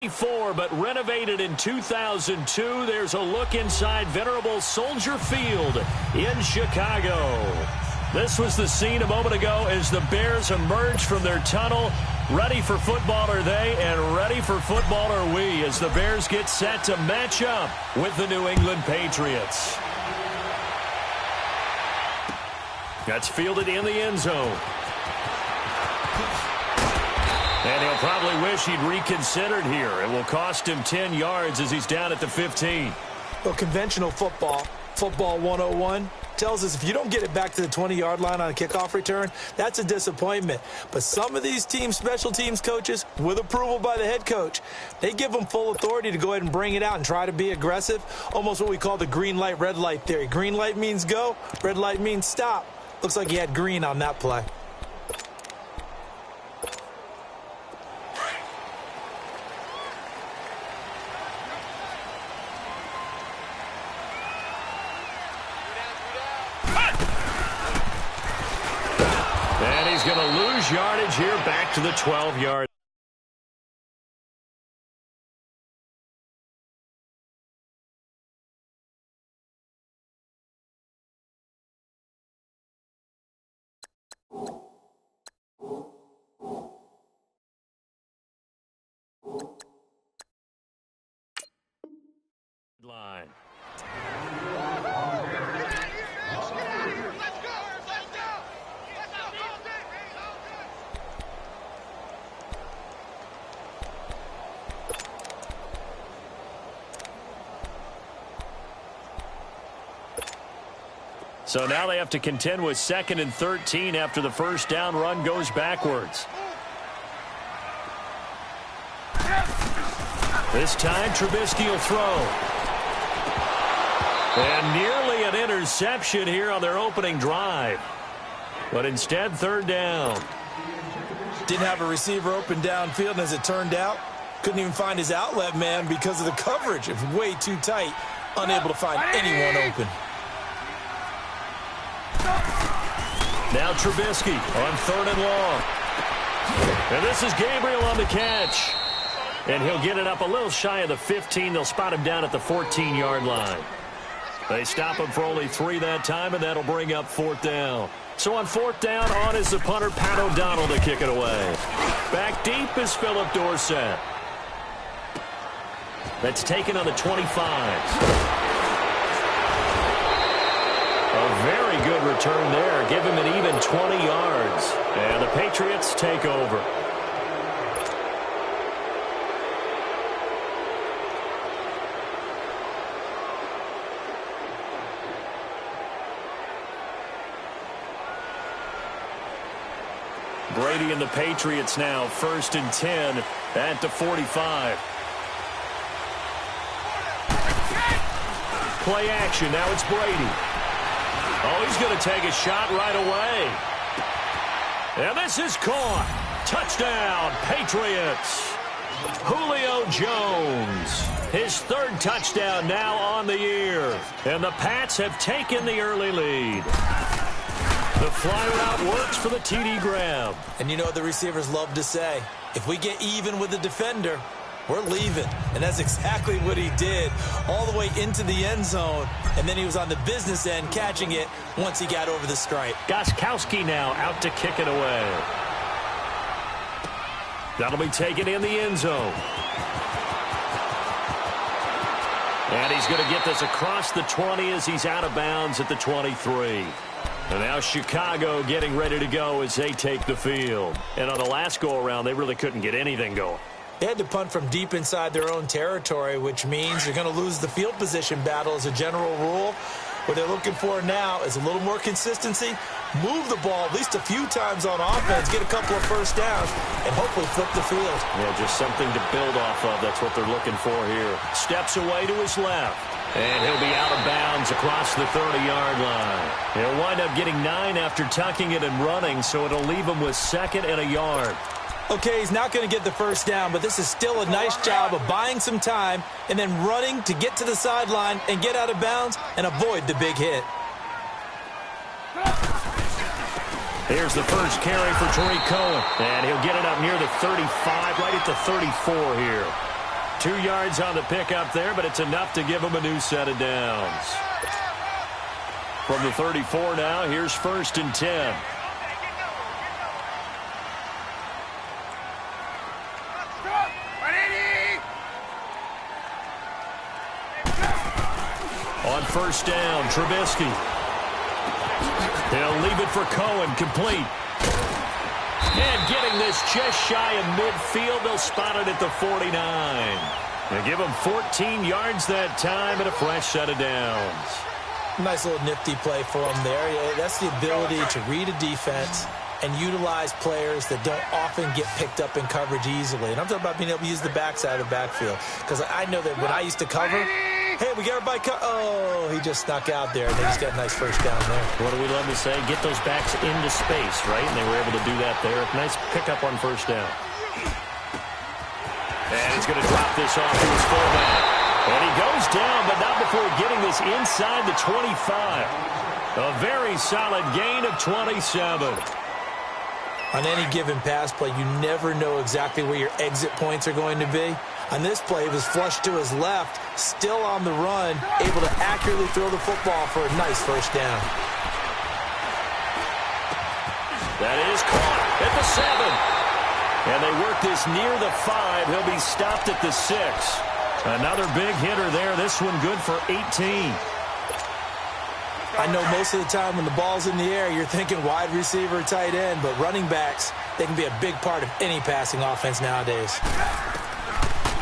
But renovated in 2002. There's a look inside venerable Soldier Field in Chicago. This was the scene a moment ago as the Bears emerged from their tunnel. Ready for football are they, and ready for football are we, as the Bears get set to match up with the New England Patriots. That's fielded in the end zone. And he'll probably wish he'd reconsidered here. It will cost him 10 yards as he's down at the 15. Well, conventional football 101, tells us if you don't get it back to the 20-yard line on a kickoff return, that's a disappointment. But some of these special teams coaches, with approval by the head coach, they give them full authority to go ahead and bring it out and try to be aggressive, almost what we call the green light, red light theory. Green light means go, red light means stop. Looks like he had green on that play. He's going to lose yardage here back to the 12-yard. Line. So now they have to contend with 2nd and 13 after the first down run goes backwards. This time Trubisky will throw. And nearly an interception here on their opening drive. But instead, 3rd down. Didn't have a receiver open downfield, and as it turned out, couldn't even find his outlet man because of the coverage. It was way too tight, unable to find anyone open. Now Trubisky on 3rd and long. And this is Gabriel on the catch. And he'll get it up a little shy of the 15. They'll spot him down at the 14-yard line. They stop him for only 3 that time, and that'll bring up 4th down. So on 4th down, on is the punter, Pat O'Donnell, to kick it away. Back deep is Philip Dorsett. That's taken on the 25. A very good return there. Give him an even 20 yards. And the Patriots take over. Brady and the Patriots now 1st and 10 at the 45. Play action. Now it's Brady. Oh, he's going to take a shot right away. And this is caught. Touchdown, Patriots. Julio Jones. His 3rd touchdown now on the year. And the Pats have taken the early lead. The fly route works for the TD grab. And you know what the receivers love to say? If we get even with the defender, we're leaving. And that's exactly what he did, all the way into the end zone. And then he was on the business end catching it once he got over the stripe. Gostkowski now out to kick it away. That'll be taken in the end zone. And he's going to get this across the 20 as he's out of bounds at the 23. And now Chicago getting ready to go as they take the field. And on the last go-around, they really couldn't get anything going. They had to punt from deep inside their own territory, which means you're going to lose the field position battle as a general rule. What they're looking for now is a little more consistency, move the ball at least a few times on offense, get a couple of first downs, and hopefully flip the field. Yeah, just something to build off of. That's what they're looking for here. Steps away to his left. And he'll be out of bounds across the 30-yard line. He'll wind up getting 9 after tucking it and running, so it'll leave him with 2nd and a yard. Okay, he's not going to get the first down, but this is still a nice job of buying some time and then running to get to the sideline and get out of bounds and avoid the big hit. Here's the first carry for Tariq Cohen. And he'll get it up near the 35, right at the 34 here. 2 yards on the pickup there, but it's enough to give them a new set of downs. From the 34 now, here's 1st and 10. On 1st down, Trubisky. They'll leave it for Cohen, complete. And getting this just shy of midfield, they'll spot it at the 49. They give them 14 yards that time and a fresh set of downs. Nice little nifty play for them there. That's the ability to read a defense and utilize players that don't often get picked up in coverage easily. And I'm talking about being able to use the backside of the backfield. Because I know that when I used to cover, hey, we got everybody oh, he just snuck out there, and they just got a nice first down there. What do we love to say? Get those backs into space, right? And they were able to do that there. Nice pickup on 1st down. And he's going to drop this off to his fullback. And he goes down, but not before getting this inside the 25. A very solid gain of 27. On any given pass play, you never know exactly where your exit points are going to be. On this play, it was flushed to his left, still on the run, able to accurately throw the football for a nice first down. That is caught at the 7. And they work this near the 5. He'll be stopped at the 6. Another big hitter there. This one good for 18. I know most of the time when the ball's in the air, you're thinking wide receiver, tight end, but running backs, they can be a big part of any passing offense nowadays.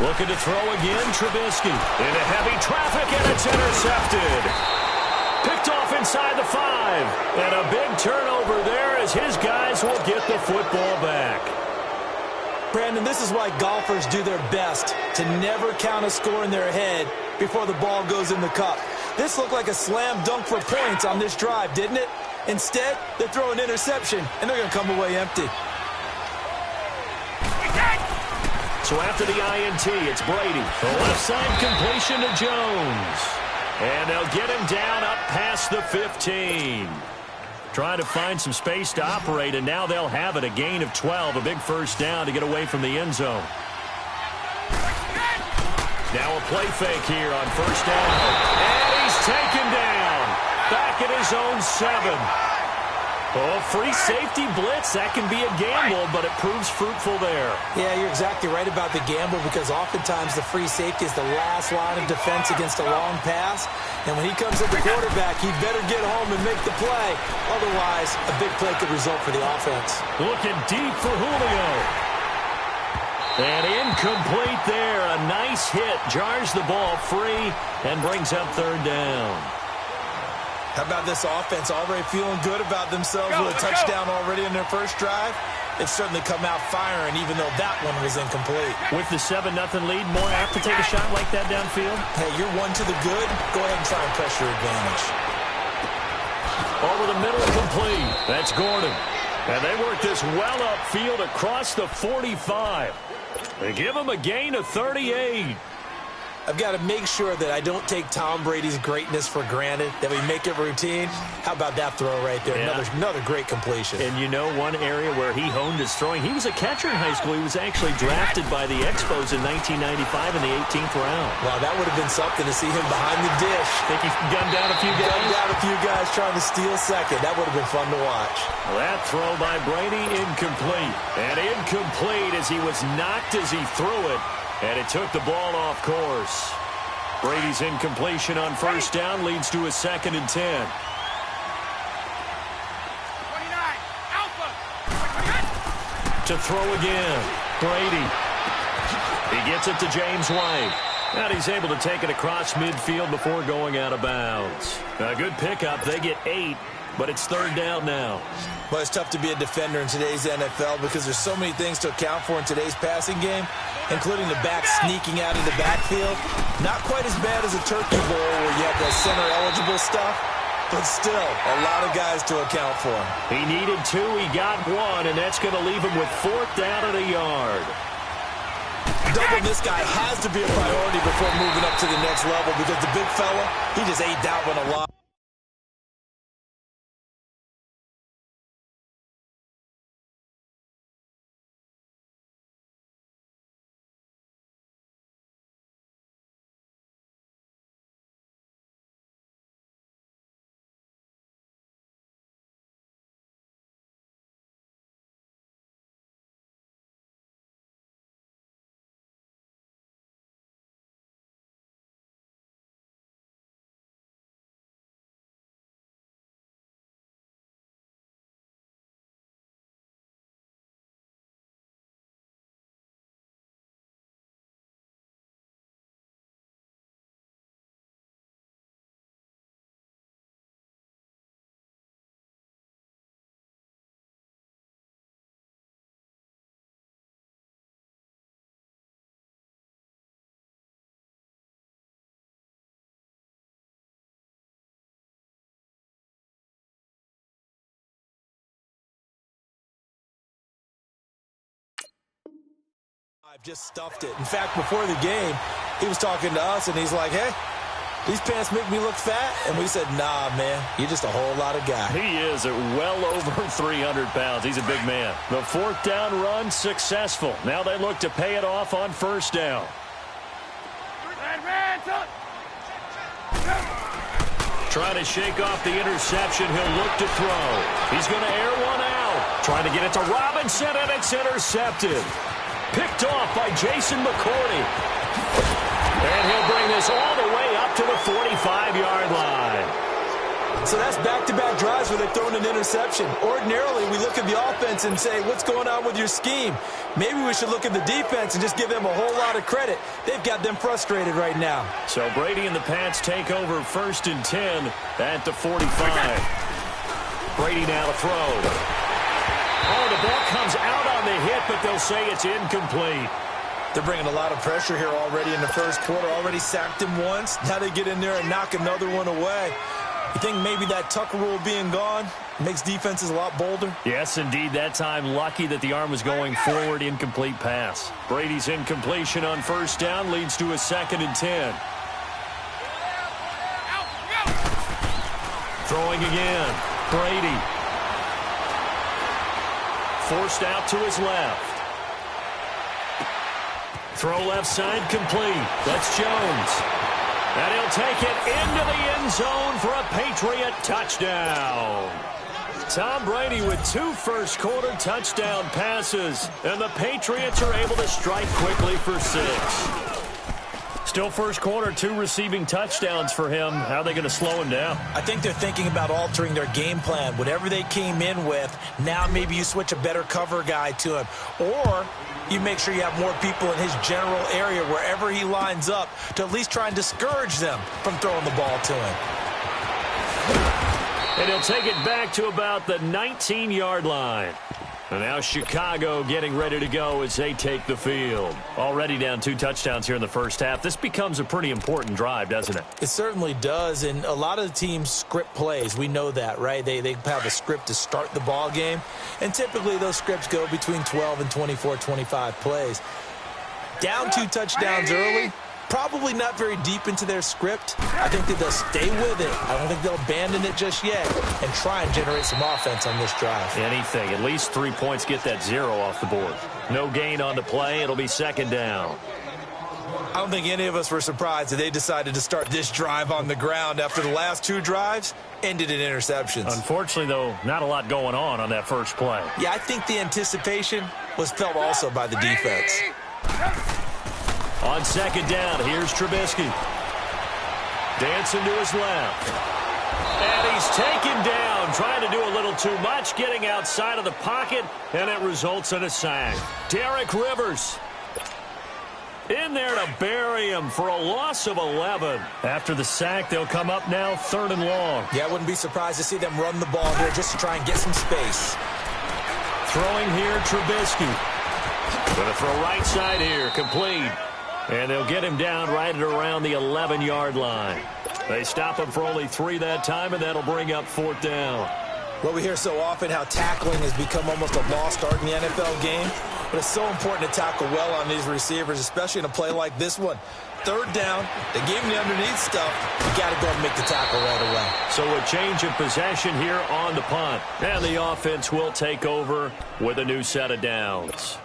Looking to throw again, Trubisky. Into heavy traffic, and it's intercepted. Picked off inside the 5. And a big turnover there as his guys will get the football back. Brandon, this is why golfers do their best to never count a score in their head before the ball goes in the cup. This looked like a slam dunk for points on this drive, didn't it? Instead, they throw an interception, and they're going to come away empty. So after the INT, it's Brady. The left side completion to Jones. And they'll get him down up past the 15. Trying to find some space to operate, and now they'll have it. A gain of 12, a big first down to get away from the end zone. Now a play fake here on 1st down. And he's taken down. Back at his own 7. Oh, free safety blitz. That can be a gamble, but it proves fruitful there. Yeah, you're exactly right about the gamble because oftentimes the free safety is the last line of defense against a long pass. And when he comes at the quarterback, he better get home and make the play. Otherwise, a big play could result for the offense. Looking deep for Julio. And incomplete there. A nice hit. Jars the ball free and brings up 3rd down. How about this offense already feeling good about themselves with a touchdown already in their first drive? They've certainly come out firing, even though that one was incomplete. With the 7-0 lead, more apt to take a shot like that downfield? Hey, you're one to the good. Go ahead and try and press your advantage. Over the middle, complete. That's Gordon. And they work this well upfield across the 45. They give him a gain of 38. I've got to make sure that I don't take Tom Brady's greatness for granted, that we make it routine. How about that throw right there? Yeah. Another great completion. And you know one area where he honed his throwing, he was a catcher in high school. He was actually drafted by the Expos in 1995 in the 18th round. Wow, that would have been something to see him behind the dish. Think he gunned down a few guys? Gunned down a few guys trying to steal second. That would have been fun to watch. That throw by Brady, incomplete. And incomplete as he was knocked as he threw it. And it took the ball off course. Brady's incompletion on 1st down leads to a 2nd and 10. To throw again. Brady. He gets it to James White. And he's able to take it across midfield before going out of bounds. A good pickup. They get 8, but it's 3rd down now. Well, it's tough to be a defender in today's NFL because there's so many things to account for in today's passing game, including the back sneaking out of the backfield. Not quite as bad as a turkey bowl where you have that center-eligible stuff, but still a lot of guys to account for. He needed 2, he got 1, and that's going to leave him with 4th down and a yard. Doubling this guy has to be a priority before moving up to the next level because the big fella, he just ate that one a lot. Just stuffed it. In fact, before the game, he was talking to us, and he's like, hey, these pants make me look fat. And we said, nah, man, you're just a whole lot of guy. He is at well over 300 pounds. He's a big man. The fourth down run successful. Now they look to pay it off on first down. Trying to shake off the interception. He'll look to throw. He's going to air one out. Trying to get it to Robinson, and it's intercepted. Picked off by Jason McCourty. And he'll bring this all the way up to the 45-yard line. So that's back-to-back drives where they've thrown an interception. Ordinarily, we look at the offense and say, what's going on with your scheme? Maybe we should look at the defense and just give them a whole lot of credit. They've got them frustrated right now. So Brady and the Pats take over 1st and 10 at the 45. Brady now to throw. Oh, the ball comes out on the hit, but they'll say it's incomplete. They're bringing a lot of pressure here already in the first quarter. Already sacked him once. Now they get in there and knock another one away. You think maybe that Tucker rule being gone makes defenses a lot bolder? Yes, indeed. That time, lucky that the arm was going forward. Incomplete pass. Brady's incompletion on first down leads to a 2nd and 10. Throwing again. Brady. Forced out to his left. Throw left side complete. That's Jones. And he'll take it into the end zone for a Patriot touchdown. Tom Brady with 2 first-quarter touchdown passes. And the Patriots are able to strike quickly for 6. Still first quarter, 2 receiving touchdowns for him. How are they going to slow him down? I think they're thinking about altering their game plan. Whatever they came in with, now maybe you switch a better cover guy to him. Or you make sure you have more people in his general area wherever he lines up to at least try and discourage them from throwing the ball to him. And he'll take it back to about the 19-yard line. And now Chicago getting ready to go as they take the field. Already down 2 touchdowns here in the first half. This becomes a pretty important drive, doesn't it? It certainly does, and a lot of the teams script plays. We know that, right? They have a script to start the ball game, and typically those scripts go between 12 and 24, 25 plays. Down 2 touchdowns early, probably not very deep into their script. I think that they'll stay with it. I don't think they'll abandon it just yet and try and generate some offense on this drive. Anything. At least 3 points, get that 0 off the board. No gain on the play. It'll be 2nd down. I don't think any of us were surprised that they decided to start this drive on the ground after the last 2 drives ended in interceptions. Unfortunately, though, not a lot going on that first play. Yeah, I think the anticipation was felt also by the defense. On 2nd down, here's Trubisky. Dancing to his left. And he's taken down, trying to do a little too much, getting outside of the pocket, and it results in a sack. Derek Rivers in there to bury him for a loss of 11. After the sack, they'll come up now 3rd and long. Yeah, I wouldn't be surprised to see them run the ball here just to try and get some space. Throwing here, Trubisky. Going to throw right side here, complete. And they'll get him down right at around the 11-yard line. They stop him for only 3 that time, and that'll bring up 4th down. Well, we hear so often how tackling has become almost a lost art in the NFL game. But it's so important to tackle well on these receivers, especially in a play like this one. 3rd down, they gave him the underneath stuff. You got to go and make the tackle right away. So a change of possession here on the punt. And the offense will take over with a new set of downs.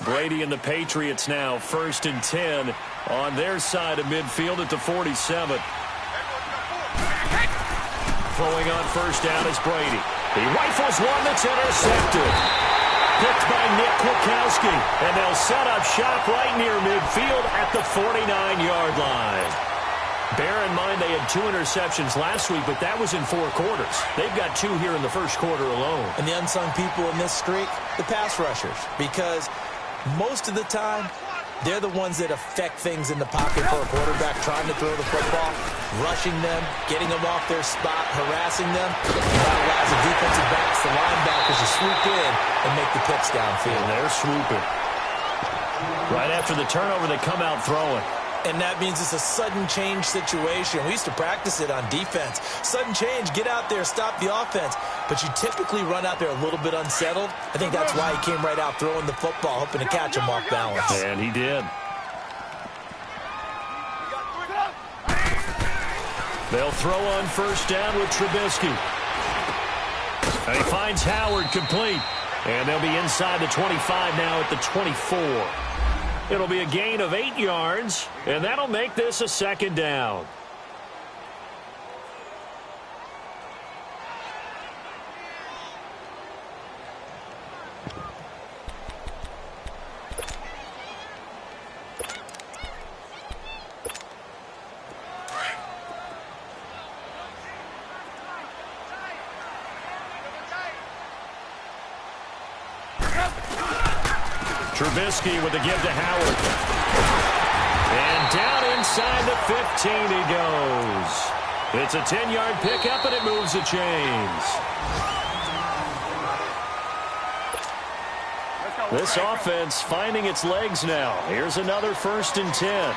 Brady and the Patriots now 1st and 10 on their side of midfield at the 47. Throwing on first down is Brady. He rifles one that's intercepted. Picked by Nick Kwiatkowski. And they'll set up shop right near midfield at the 49-yard line. Bear in mind they had 2 interceptions last week, but that was in 4 quarters. They've got 2 here in the first quarter alone. And the unsung people in this streak, the pass rushers, because most of the time, they're the ones that affect things in the pocket for a quarterback trying to throw the football, rushing them, getting them off their spot, harassing them. That allows the defensive backs, the linebackers to swoop in and make the picks downfield. And they're swooping. Right after the turnover, they come out throwing. And that means it's a sudden change situation. We used to practice it on defense. Sudden change, get out there, stop the offense. But you typically run out there a little bit unsettled. I think that's why he came right out throwing the football, hoping to catch him off balance. And he did. They'll throw on first down with Trubisky. And he finds Howard complete. And they'll be inside the 25 now at the 24. It'll be a gain of 8 yards, and that'll make this a second down. Trubisky with the give to Howard. And down inside the 15 he goes. It's a 10-yard pickup, and it moves the chains. This offense finding its legs now. Here's another 1st and 10.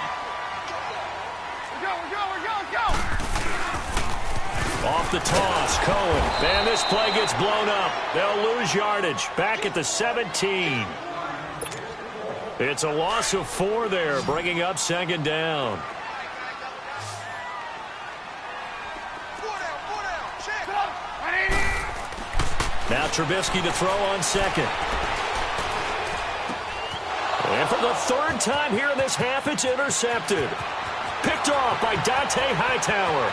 Off the toss, Cohen. And this play gets blown up. They'll lose yardage. Back at the 17. It's a loss of 4 there, bringing up second down. Now Trubisky to throw on second. And for the 3rd time here in this half, it's intercepted. Picked off by Dante Hightower.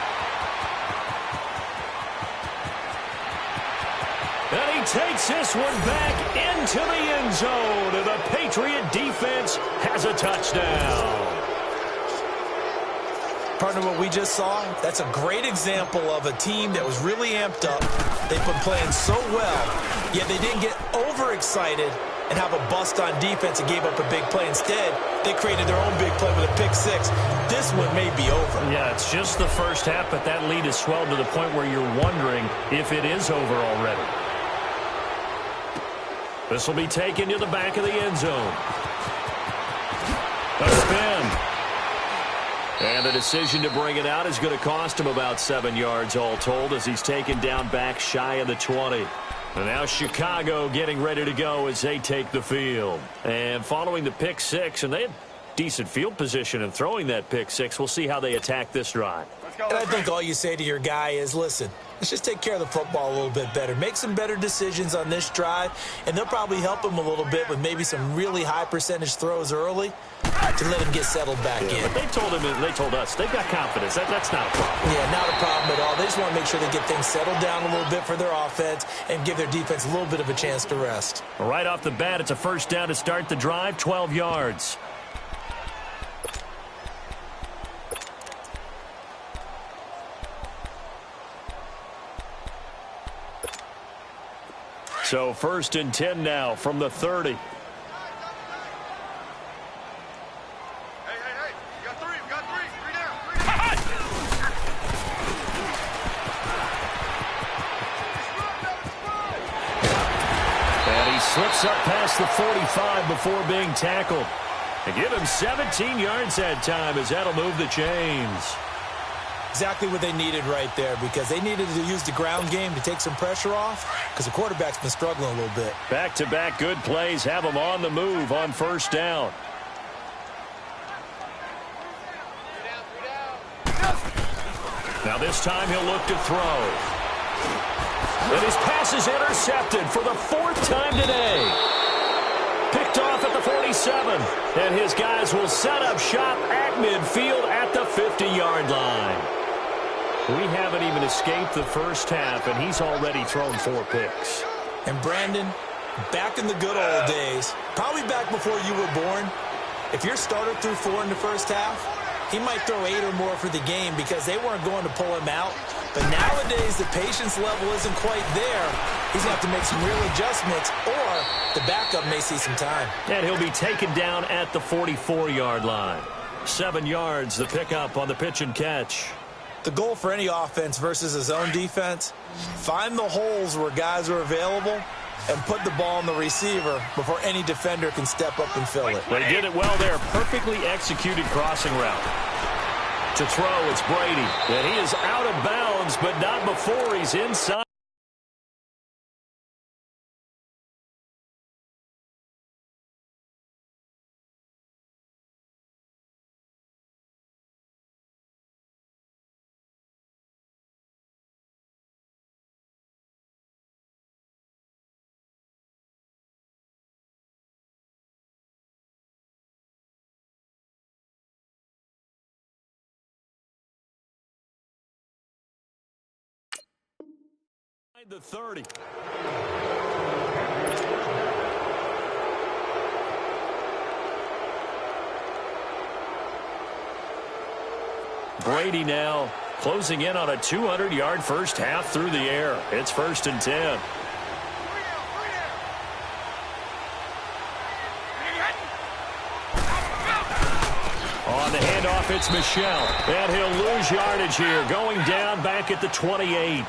And he takes this one back into the end zone. And the Patriot defense has a touchdown. Partner, what we just saw, that's a great example of a team that was really amped up. They've been playing so well, yet they didn't get overexcited and have a bust on defense and gave up a big play. Instead, they created their own big play with a pick 6. This one may be over. Yeah, it's just the first half, but that lead has swelled to the point where you're wondering if it is over already. This will be taken to the back of the end zone. A spin. And the decision to bring it out is going to cost him about 7 yards all told as he's taken down back shy of the 20. And now Chicago getting ready to go as they take the field. And following the pick 6, and they had decent field position in throwing that pick 6. We'll see how they attack this drive. And I think all you say to your guy is, listen, let's just take care of the football a little bit better. Make some better decisions on this drive, and they'll probably help him a little bit with maybe some really high percentage throws early to let him get settled back in. But they told us, they've got confidence. That's not a problem. Yeah, not a problem at all. They just want to make sure they get things settled down a little bit for their offense and give their defense a little bit of a chance to rest. Right off the bat, it's a first down to start the drive, 12 yards. So 1st and 10 now from the 30. Hey, we got three. Three down. And he slips up past the 45 before being tackled. And give him 17 yards that time as that'll move the chains. Exactly what they needed right there, because they needed to use the ground game to take some pressure off because the quarterback's been struggling a little bit. Back-to-back good plays have him on the move on first down. Now this time he'll look to throw. And his pass is intercepted for the 4th time today. Picked off at the 47. And his guys will set up shop at midfield at the 50-yard line. We haven't even escaped the first half, and he's already thrown 4 picks. And Brandon, back in the good old days, probably back before you were born, if your starter threw 4 in the first half, he might throw 8 or more for the game because they weren't going to pull him out. But nowadays, the patience level isn't quite there. He's going to have to make some real adjustments, or the backup may see some time. And he'll be taken down at the 44-yard line. 7 yards, the pickup on the pitch and catch. The goal for any offense versus his own defense, find the holes where guys are available and put the ball on the receiver before any defender can step up and fill it. They did it well there. Perfectly executed crossing route. To throw, it's Brady. And he is out of bounds, but not before he's inside. The 30. Brady now closing in on a 200-yard first half through the air. It's 1st and 10. On the handoff, it's Michel. And he'll lose yardage here, going down back at the 28.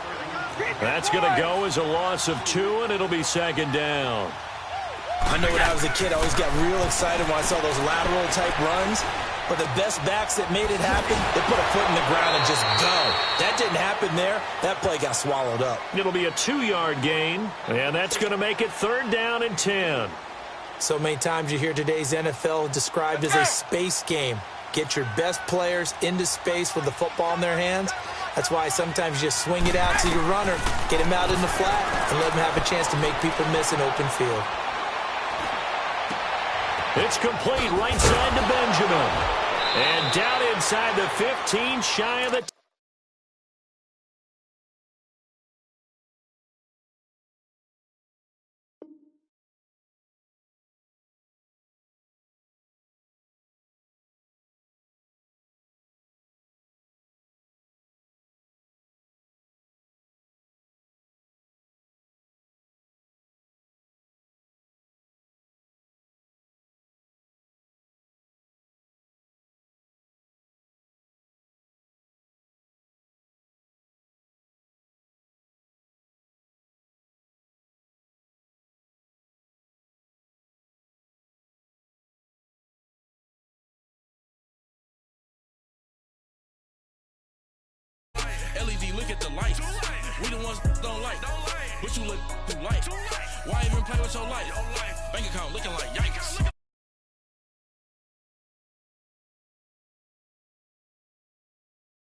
That's going to go as a loss of 2, and it'll be 2nd down. I know when I was a kid, I always got real excited when I saw those lateral-type runs. But the best backs that made it happen, they put a foot in the ground and just go. That didn't happen there. That play got swallowed up. It'll be a 2-yard gain, and that's going to make it 3rd down and 10. So many times you hear today's NFL described as a space game. Get your best players into space with the football in their hands. That's why sometimes you just swing it out to your runner, get him out in the flat, and let him have a chance to make people miss an open field. It's complete right side to Benjamin. And down inside the 15, shy of the... LED, look at the lights. We the ones don't like. But you look too light. Why even play with your life? Bank account looking like yikes.